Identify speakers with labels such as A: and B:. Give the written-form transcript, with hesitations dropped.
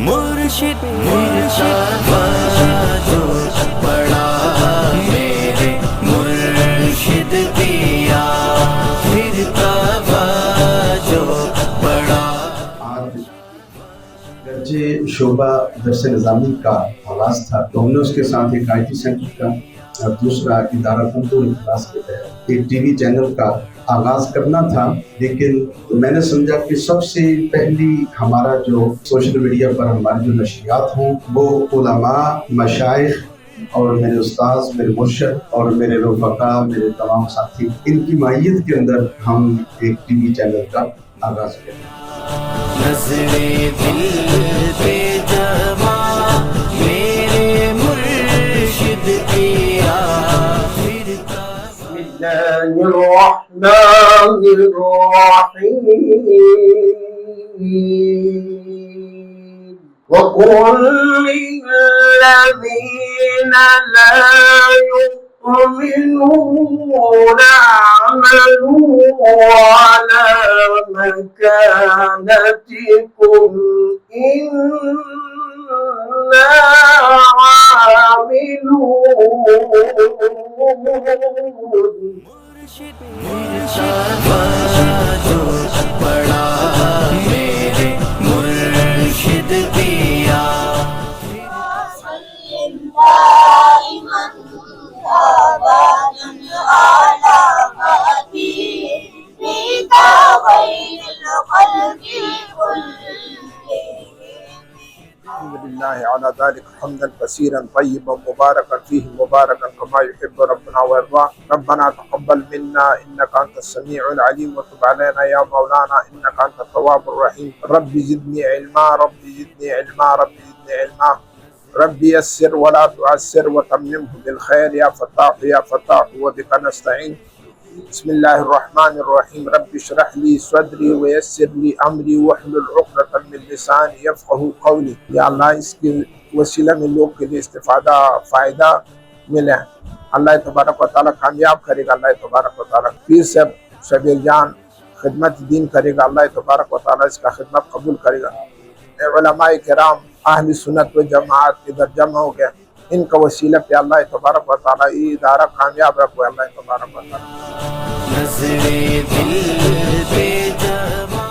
A: مرشد جو بڑا میرے مرشد کیا پھرتا جو بڑا.
B: آج گرچہ شعبہ درس نظامی کا آغاز تھا تو ہم نے اس کے ساتھ ایک آئی ٹی سینٹر کا اور دوسرا ادارہ کنٹرول اخلاص کے تحت ایک ٹی وی چینل کا آغاز کرنا تھا، لیکن میں نے سمجھا کہ سب سے پہلی ہمارا جو سوشل میڈیا پر ہماری جو نشریات ہوں وہ علماء، مشائخ اور میرے استاذ، میرے مرشد اور میرے رفقا، میرے تمام ساتھی، ان کی معیت کے اندر ہم ایک ٹی وی چینل کا آغاز کریں.
A: نظرِ دل پہ جما میرے مرشد کیا پھرتا.
C: بسم الله الرحمن الرحيم وقل للذين لا يؤمنون اعملوا على مكانتكم إنا عاملون.
A: جو بڑا میرے مرشد کیا
D: دائما أبدا على حبيبك خير الخلق كلهم.
E: الحمد لله على ذلك حمدا كثيرا طيبا مباركا فيه مباركا كما يحب ربنا ويرضى. ربنا تقبل منا انك انت السميع العليم وتب علينا يا مولانا انك انت التواب الرحيم. ربي زدني علما ربي زدني علما ربي زدني علما. ربي يسر ولا تعسر وتممه بالخير يا فتاح يا فتاح وبك نستعين. بسم الله الرحمن الرحيم. رب اشرح لي صدري ويسر لي امري واحلل عقدة من لساني يفقهوا قولي. یا اللہ اس کے وسیلہ میں لوگ کے لیے استفادہ فائدہ ملے. اللہ تبارک و تعالیٰ کامیاب کرے گا. اللہ تبارک و تعالیٰ پیر صاحب شبیر جان خدمت دین کرے گا. اللہ تبارک و تعالیٰ اس کا خدمت قبول کرے گا. علماء کرام اہل سنت و جماعت ادھر جمع ہو گیا، ان کا وسیلہ پہ اللہ تبارک و تعالیٰ یہ ادارہ کامیاب رکھو. اللہ تبارک و تعالیٰ
A: نظرِ دل پہ جما